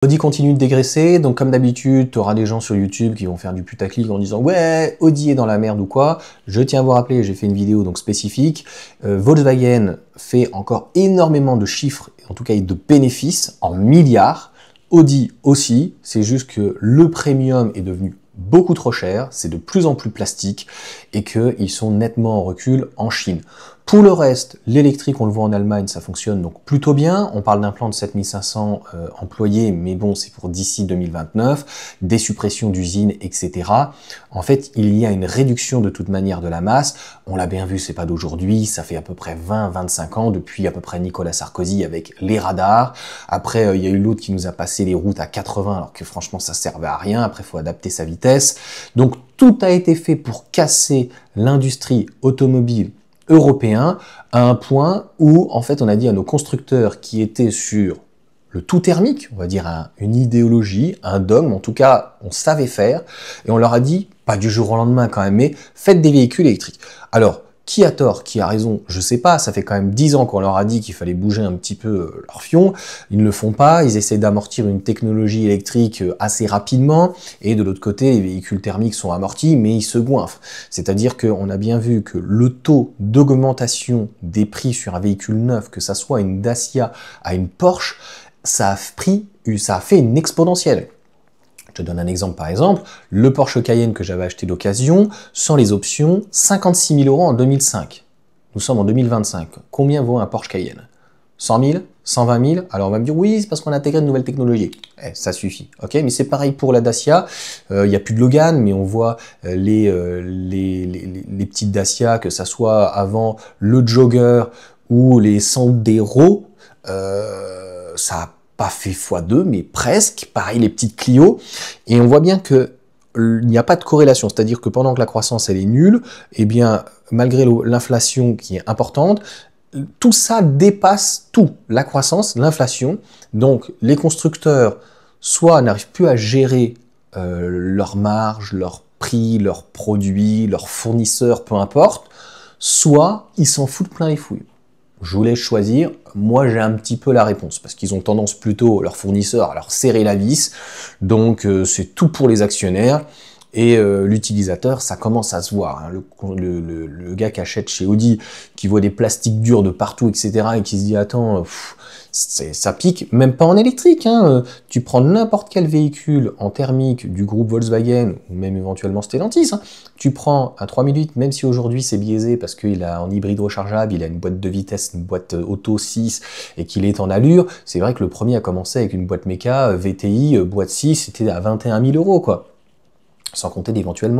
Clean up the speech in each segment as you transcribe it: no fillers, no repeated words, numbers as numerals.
Audi continue de dégraisser, donc comme d'habitude, tu auras des gens sur YouTube qui vont faire du putaclic en disant « Ouais, Audi est dans la merde ou quoi ?» Je tiens à vous rappeler, j'ai fait une vidéo donc spécifique. Volkswagen fait encore énormément de chiffres, en tout cas de bénéfices, en milliards. Audi aussi, c'est juste que le premium est devenu beaucoup trop cher, c'est de plus en plus plastique et qu'ils sont nettement en recul en Chine. Pour le reste, l'électrique, on le voit en Allemagne, ça fonctionne donc plutôt bien. On parle d'un plan de 7500 employés, mais bon, c'est pour d'ici 2029, des suppressions d'usines, etc. En fait, il y a une réduction de toute manière de la masse. On l'a bien vu, c'est pas d'aujourd'hui, ça fait à peu près 20-25 ans, depuis à peu près Nicolas Sarkozy avec les radars. Après, il y a eu l'autre qui nous a passé les routes à 80, alors que franchement, ça servait à rien. Après, il faut adapter sa vitesse. Donc, tout a été fait pour casser l'industrie automobile européen à un point où, en fait, on a dit à nos constructeurs qui étaient sur le tout thermique, on va dire une idéologie, un dogme, en tout cas, on savait faire, et on leur a dit, pas du jour au lendemain quand même, mais faites des véhicules électriques. Alors, qui a tort, qui a raison, je sais pas, ça fait quand même 10 ans qu'on leur a dit qu'il fallait bouger un petit peu leur fion, ils ne le font pas, ils essaient d'amortir une technologie électrique assez rapidement, et de l'autre côté, les véhicules thermiques sont amortis, mais ils se goinfrent. C'est-à-dire qu'on a bien vu que le taux d'augmentation des prix sur un véhicule neuf, que ça soit une Dacia à une Porsche, ça a fait une exponentielle. Je te donne un exemple par exemple, le Porsche Cayenne que j'avais acheté d'occasion, sans les options, 56 000 € en 2005. Nous sommes en 2025. Combien vaut un Porsche Cayenne? 100 000? 120 000? Alors on va me dire, oui, c'est parce qu'on a intégré de nouvelles technologies. Ça suffit. Ok, mais c'est pareil pour la Dacia. Il n'y a plus de Logan, mais on voit les petites Dacia, que ça soit avant le Jogger ou les Sandero, ça a pas fait x2, mais presque. Pareil, les petites Clio. Et on voit bien que il n'y a pas de corrélation. C'est-à-dire que pendant que la croissance, elle est nulle, eh bien, malgré l'inflation qui est importante, tout ça dépasse tout. La croissance, l'inflation. Donc, les constructeurs, soit n'arrivent plus à gérer leurs marges, leurs prix, leurs produits, leurs fournisseurs, peu importe, soit ils s'en foutent plein les fouilles. Je vous laisse choisir. Moi, j'ai un petit peu la réponse parce qu'ils ont tendance plutôt, leurs fournisseurs, à leur serrer la vis. Donc, c'est tout pour les actionnaires. Et l'utilisateur, ça commence à se voir. Hein. Le gars qui achète chez Audi, qui voit des plastiques durs de partout, etc., et qui se dit, attends, ça pique, même pas en électrique. Hein. Tu prends n'importe quel véhicule en thermique du groupe Volkswagen, ou même éventuellement Stellantis, hein. Tu prends un 3008, même si aujourd'hui c'est biaisé parce qu'il a en hybride rechargeable, il a une boîte de vitesse, une boîte auto 6, et qu'il est en allure. C'est vrai que le premier a commencé avec une boîte méca VTI, boîte 6, c'était à 21 000 €, quoi. Sans compter d'éventuelles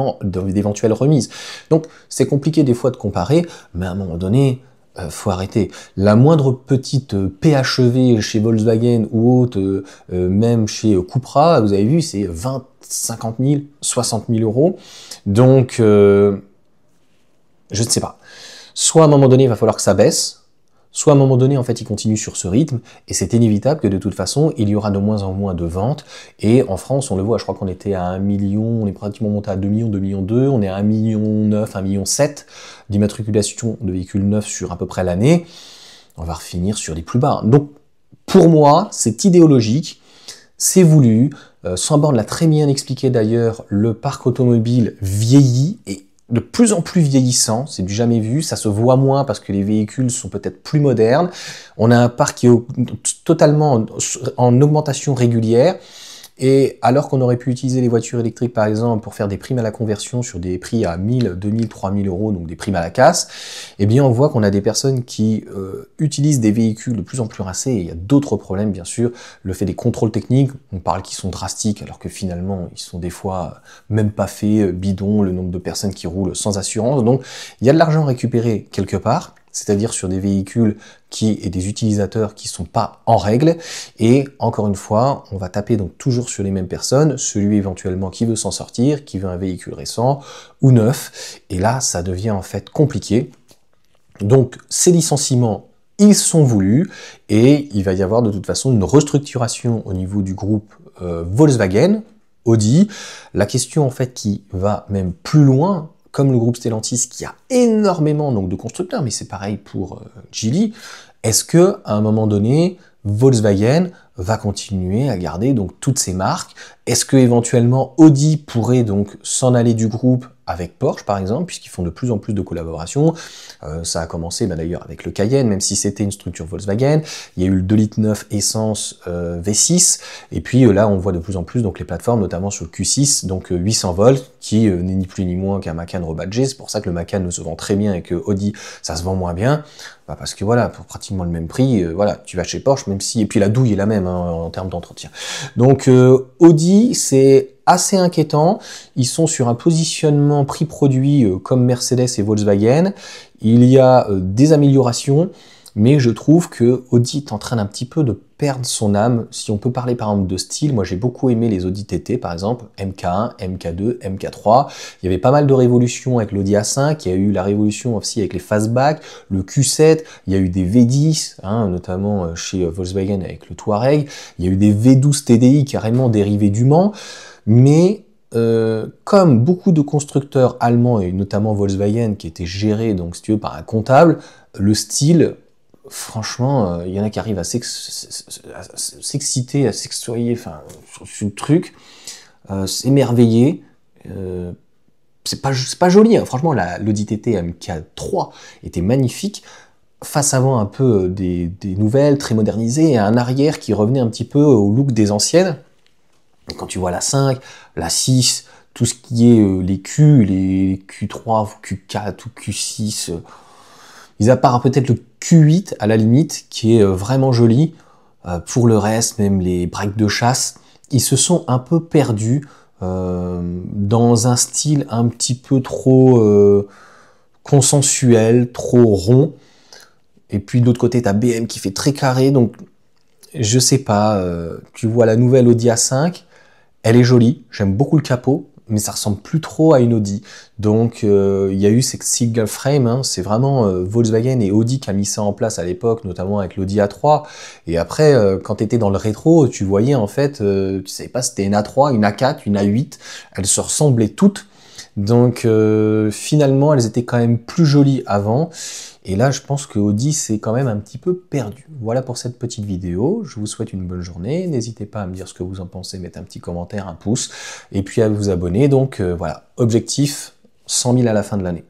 remises. Donc c'est compliqué des fois de comparer, mais à un moment donné, faut arrêter. La moindre petite PHEV chez Volkswagen ou autre, même chez Cupra, vous avez vu, c'est 20, 50 000, 60 000 €. Donc, je ne sais pas. Soit à un moment donné, il va falloir que ça baisse, soit à un moment donné, en fait, il continue sur ce rythme, et c'est inévitable que de toute façon, il y aura de moins en moins de ventes, et en France, on le voit, je crois qu'on était à 1 million, on est pratiquement monté à 2 millions, 2 millions 2, on est à 1 million 9, 1 million 7 d'immatriculation de véhicules neufs sur à peu près l'année, on va refinir sur les plus bas. Donc, pour moi, c'est idéologique, c'est voulu, Sambord l'a très bien expliqué d'ailleurs, le parc automobile vieillit, et de plus en plus vieillissant, c'est du jamais vu, ça se voit moins parce que les véhicules sont peut-être plus modernes. On a un parc qui est totalement en augmentation régulière. Et alors qu'on aurait pu utiliser les voitures électriques, par exemple, pour faire des primes à la conversion sur des prix à 1000, 2000, 3000 €, donc des primes à la casse, eh bien, on voit qu'on a des personnes qui utilisent des véhicules de plus en plus rincés. Et il y a d'autres problèmes, bien sûr. Le fait des contrôles techniques, on parle qu'ils sont drastiques, alors que finalement, ils sont des fois même pas faits, bidons, le nombre de personnes qui roulent sans assurance. Donc, il y a de l'argent récupéré quelque part, c'est-à-dire sur des véhicules et des utilisateurs qui sont pas en règle, et encore une fois, on va taper donc toujours sur les mêmes personnes, celui éventuellement qui veut s'en sortir, qui veut un véhicule récent ou neuf, et là, ça devient en fait compliqué. Donc, ces licenciements, ils sont voulus, et il va y avoir de toute façon une restructuration au niveau du groupe Volkswagen, Audi. La question en fait qui va même plus loin, comme le groupe Stellantis qui a énormément donc, de constructeurs, mais c'est pareil pour Geely, est-ce que à un moment donné, Volkswagen va continuer à garder donc toutes ces marques. Est-ce que éventuellement Audi pourrait donc s'en aller du groupe avec Porsche par exemple, puisqu'ils font de plus en plus de collaborations. Ça a commencé d'ailleurs avec le Cayenne, même si c'était une structure Volkswagen. Il y a eu le 2,9 litres essence V6, et puis là on voit de plus en plus donc les plateformes, notamment sur le Q6, donc 800 volts, qui n'est ni plus ni moins qu'un Macan rebadgé. C'est pour ça que le Macan se vend très bien et que Audi ça se vend moins bien. Bah parce que voilà, pour pratiquement le même prix, voilà, tu vas chez Porsche, même si, et puis la douille est la même hein, en termes d'entretien. Donc Audi, c'est assez inquiétant. Ils sont sur un positionnement prix-produit comme Mercedes et Volkswagen. Il y a des améliorations, mais je trouve que Audi est en train d'un petit peu de perdre son âme. Si on peut parler par exemple de style, moi j'ai beaucoup aimé les Audi TT par exemple, MK1, MK2, MK3. Il y avait pas mal de révolutions avec l'Audi A5, il y a eu la révolution aussi avec les fastback, le Q7, il y a eu des V10, hein, notamment chez Volkswagen avec le Touareg, il y a eu des V12 TDI carrément dérivés du Mans, mais comme beaucoup de constructeurs allemands et notamment Volkswagen qui étaient gérés donc si tu veux par un comptable, le style, franchement, il y en a qui arrivent à s'exciter, à s'extoyer, enfin, sur le truc, s'émerveiller. C'est pas joli, hein. Franchement, l'Audi TT MK3 était magnifique. Face avant un peu des nouvelles, très modernisées, et un arrière qui revenait un petit peu au look des anciennes. Et quand tu vois la 5, la 6, tout ce qui est les Q, les Q3, Q4 ou Q6, mis à part peut-être le Q8 à la limite, qui est vraiment joli. Pour le reste, même les breaks de chasse, ils se sont un peu perdus dans un style un petit peu trop consensuel, trop rond. Et puis de l'autre côté, t'as BM qui fait très carré, donc je sais pas, tu vois la nouvelle Audi A5, elle est jolie, j'aime beaucoup le capot, mais ça ressemble plus trop à une Audi. Donc il y a eu ces single frame, hein, c'est vraiment Volkswagen et Audi qui a mis ça en place à l'époque, notamment avec l'Audi A3. Et après, quand tu étais dans le rétro, tu voyais en fait, tu savais pas si c'était une A3, une A4, une A8, elles se ressemblaient toutes. Donc finalement, elles étaient quand même plus jolies avant. Et là, je pense que Audi s'est quand même un petit peu perdu. Voilà pour cette petite vidéo. Je vous souhaite une bonne journée. N'hésitez pas à me dire ce que vous en pensez, mettre un petit commentaire, un pouce, et puis à vous abonner. Donc voilà, objectif 100 000 à la fin de l'année.